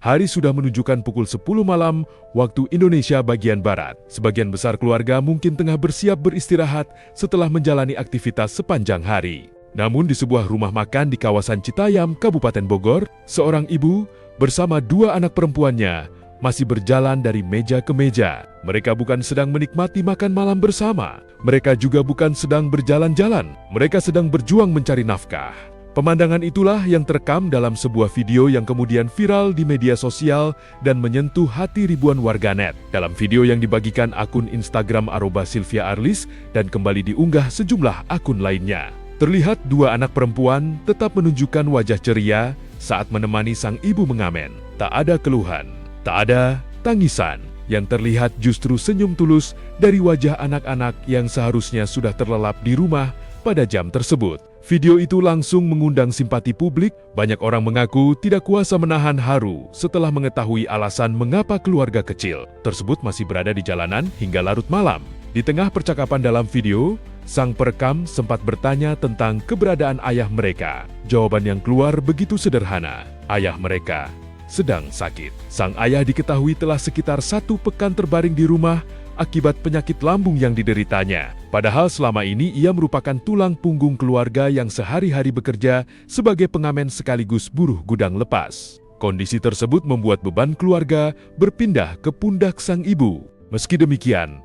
Hari sudah menunjukkan pukul 10 malam waktu Indonesia bagian Barat. Sebagian besar keluarga mungkin tengah bersiap beristirahat setelah menjalani aktivitas sepanjang hari. Namun di sebuah rumah makan di kawasan Citayam, Kabupaten Bogor, seorang ibu bersama dua anak perempuannya masih berjalan dari meja ke meja. Mereka bukan sedang menikmati makan malam bersama. Mereka juga bukan sedang berjalan-jalan. Mereka sedang berjuang mencari nafkah. Pemandangan itulah yang terekam dalam sebuah video yang kemudian viral di media sosial dan menyentuh hati ribuan warganet. Dalam video yang dibagikan akun Instagram @Sylvia_Arlis dan kembali diunggah sejumlah akun lainnya, terlihat dua anak perempuan tetap menunjukkan wajah ceria saat menemani sang ibu mengamen. Tak ada keluhan, tak ada tangisan. Yang terlihat justru senyum tulus dari wajah anak-anak yang seharusnya sudah terlelap di rumah pada jam tersebut. Video itu langsung mengundang simpati publik. Banyak orang mengaku tidak kuasa menahan haru setelah mengetahui alasan mengapa keluarga kecil tersebut masih berada di jalanan hingga larut malam. Di tengah percakapan dalam video, sang perekam sempat bertanya tentang keberadaan ayah mereka. Jawaban yang keluar begitu sederhana, ayah mereka sedang sakit. Sang ayah diketahui telah sekitar 1 pekan terbaring di rumah akibat penyakit lambung yang dideritanya. Padahal selama ini ia merupakan tulang punggung keluarga yang sehari-hari bekerja sebagai pengamen sekaligus buruh gudang lepas. Kondisi tersebut membuat beban keluarga berpindah ke pundak sang ibu. Meski demikian,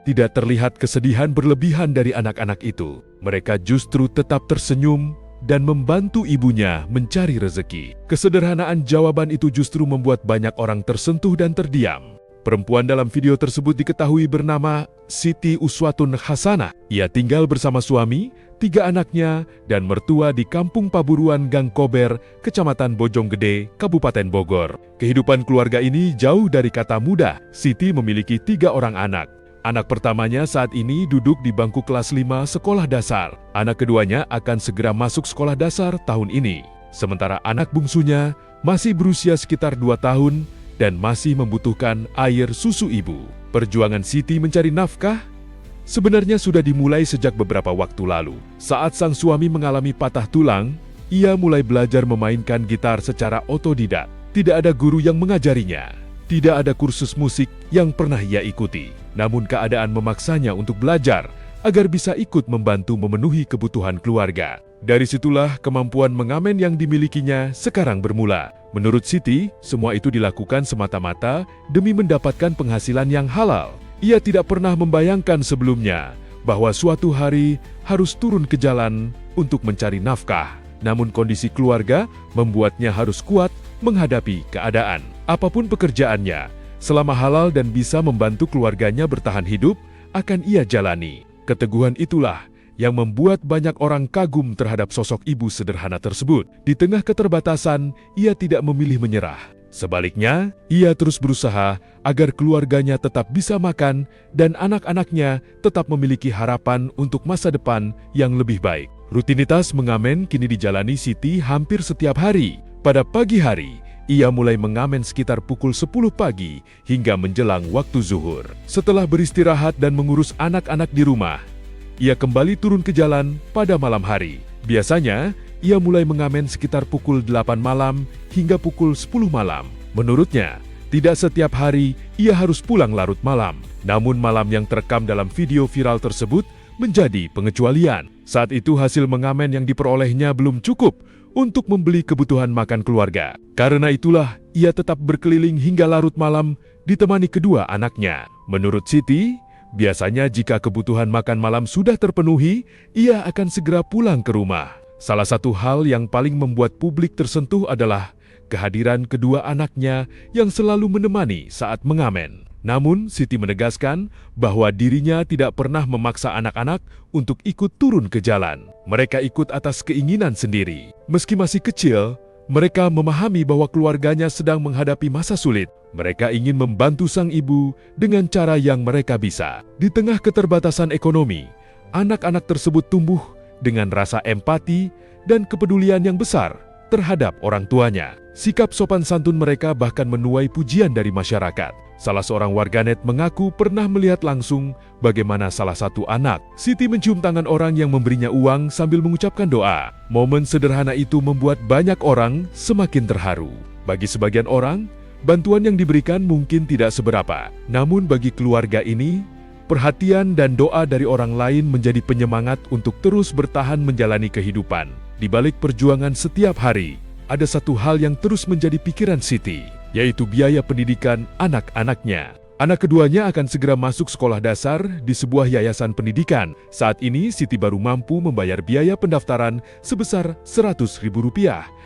tidak terlihat kesedihan berlebihan dari anak-anak itu. Mereka justru tetap tersenyum dan membantu ibunya mencari rezeki. Kesederhanaan jawaban itu justru membuat banyak orang tersentuh dan terdiam. Perempuan dalam video tersebut diketahui bernama Siti Uswatun Hasanah. Ia tinggal bersama suami, 3 anaknya, dan mertua di Kampung Paburuan Gang Kober, Kecamatan Bojonggede, Kabupaten Bogor. Kehidupan keluarga ini jauh dari kata mudah. Siti memiliki 3 orang anak. Anak pertamanya saat ini duduk di bangku kelas 5 sekolah dasar. Anak keduanya akan segera masuk sekolah dasar tahun ini. Sementara anak bungsunya masih berusia sekitar 2 tahun dan masih membutuhkan air susu ibu. Perjuangan Siti mencari nafkah sebenarnya sudah dimulai sejak beberapa waktu lalu. Saat sang suami mengalami patah tulang, ia mulai belajar memainkan gitar secara otodidak. Tidak ada guru yang mengajarinya. Tidak ada kursus musik yang pernah ia ikuti. Namun keadaan memaksanya untuk belajar agar bisa ikut membantu memenuhi kebutuhan keluarga. Dari situlah kemampuan mengamen yang dimilikinya sekarang bermula. Menurut Siti, semua itu dilakukan semata-mata demi mendapatkan penghasilan yang halal. Ia tidak pernah membayangkan sebelumnya bahwa suatu hari harus turun ke jalan untuk mencari nafkah. Namun kondisi keluarga membuatnya harus kuat menghadapi keadaan. Apapun pekerjaannya, selama halal dan bisa membantu keluarganya bertahan hidup, akan ia jalani. Keteguhan itulah yang membuat banyak orang kagum terhadap sosok ibu sederhana tersebut. Di tengah keterbatasan, ia tidak memilih menyerah. Sebaliknya, ia terus berusaha agar keluarganya tetap bisa makan dan anak-anaknya tetap memiliki harapan untuk masa depan yang lebih baik. Rutinitas mengamen kini dijalani Siti hampir setiap hari. Pada pagi hari, ia mulai mengamen sekitar pukul 10 pagi hingga menjelang waktu zuhur. Setelah beristirahat dan mengurus anak-anak di rumah, ia kembali turun ke jalan pada malam hari. Biasanya, ia mulai mengamen sekitar pukul 8 malam hingga pukul 10 malam. Menurutnya, tidak setiap hari ia harus pulang larut malam. Namun malam yang terekam dalam video viral tersebut menjadi pengecualian. Saat itu hasil mengamen yang diperolehnya belum cukup untuk membeli kebutuhan makan keluarga. Karena itulah, ia tetap berkeliling hingga larut malam ditemani kedua anaknya. Menurut Siti, biasanya jika kebutuhan makan malam sudah terpenuhi, ia akan segera pulang ke rumah. Salah satu hal yang paling membuat publik tersentuh adalah kehadiran kedua anaknya yang selalu menemani saat mengamen. Namun, Siti menegaskan bahwa dirinya tidak pernah memaksa anak-anak untuk ikut turun ke jalan. Mereka ikut atas keinginan sendiri. Meski masih kecil, mereka memahami bahwa keluarganya sedang menghadapi masa sulit. Mereka ingin membantu sang ibu dengan cara yang mereka bisa. Di tengah keterbatasan ekonomi, anak-anak tersebut tumbuh dengan rasa empati dan kepedulian yang besar terhadap orang tuanya. Sikap sopan santun mereka bahkan menuai pujian dari masyarakat. Salah seorang warganet mengaku pernah melihat langsung bagaimana salah satu anak Siti mencium tangan orang yang memberinya uang sambil mengucapkan doa. Momen sederhana itu membuat banyak orang semakin terharu. Bagi sebagian orang, bantuan yang diberikan mungkin tidak seberapa. Namun bagi keluarga ini, perhatian dan doa dari orang lain menjadi penyemangat untuk terus bertahan menjalani kehidupan. Di balik perjuangan setiap hari, ada satu hal yang terus menjadi pikiran Siti, yaitu biaya pendidikan anak-anaknya. Anak keduanya akan segera masuk sekolah dasar di sebuah yayasan pendidikan. Saat ini Siti baru mampu membayar biaya pendaftaran sebesar Rp100.000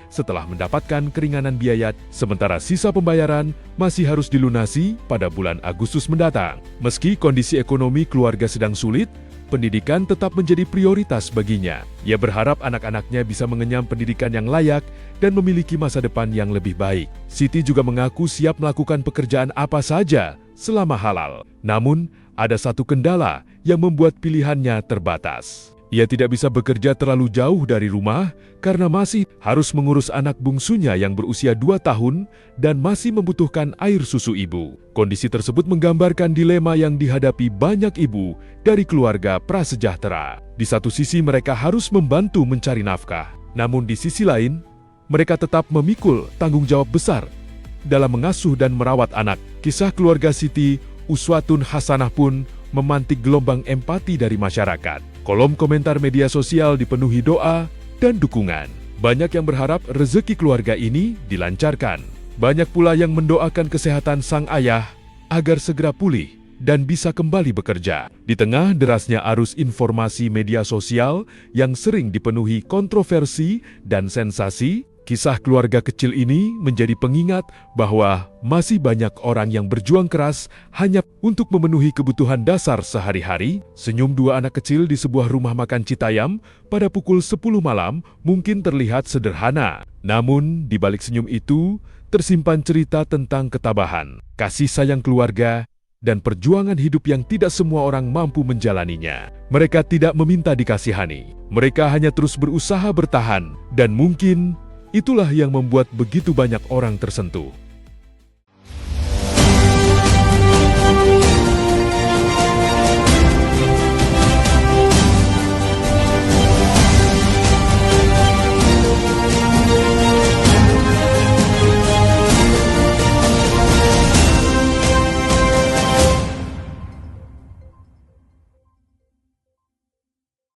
setelah mendapatkan keringanan biaya, sementara sisa pembayaran masih harus dilunasi pada bulan Agustus mendatang. Meski kondisi ekonomi keluarga sedang sulit, pendidikan tetap menjadi prioritas baginya. Ia berharap anak-anaknya bisa mengenyam pendidikan yang layak dan memiliki masa depan yang lebih baik. Siti juga mengaku siap melakukan pekerjaan apa saja selama halal. Namun, ada satu kendala yang membuat pilihannya terbatas. Ia tidak bisa bekerja terlalu jauh dari rumah karena masih harus mengurus anak bungsunya yang berusia 2 tahun dan masih membutuhkan air susu ibu. Kondisi tersebut menggambarkan dilema yang dihadapi banyak ibu dari keluarga prasejahtera. Di satu sisi mereka harus membantu mencari nafkah, namun di sisi lain, mereka tetap memikul tanggung jawab besar dalam mengasuh dan merawat anak. Kisah keluarga Siti Uswatun Hasanah pun memantik gelombang empati dari masyarakat. Kolom komentar media sosial dipenuhi doa dan dukungan. Banyak yang berharap rezeki keluarga ini dilancarkan. Banyak pula yang mendoakan kesehatan sang ayah agar segera pulih dan bisa kembali bekerja. Di tengah derasnya arus informasi media sosial yang sering dipenuhi kontroversi dan sensasi, kisah keluarga kecil ini menjadi pengingat bahwa masih banyak orang yang berjuang keras hanya untuk memenuhi kebutuhan dasar sehari-hari. Senyum dua anak kecil di sebuah rumah makan Citayam pada pukul 10 malam mungkin terlihat sederhana. Namun, di balik senyum itu tersimpan cerita tentang ketabahan, kasih sayang keluarga, dan perjuangan hidup yang tidak semua orang mampu menjalaninya. Mereka tidak meminta dikasihani. Mereka hanya terus berusaha bertahan, dan mungkin itulah yang membuat begitu banyak orang tersentuh.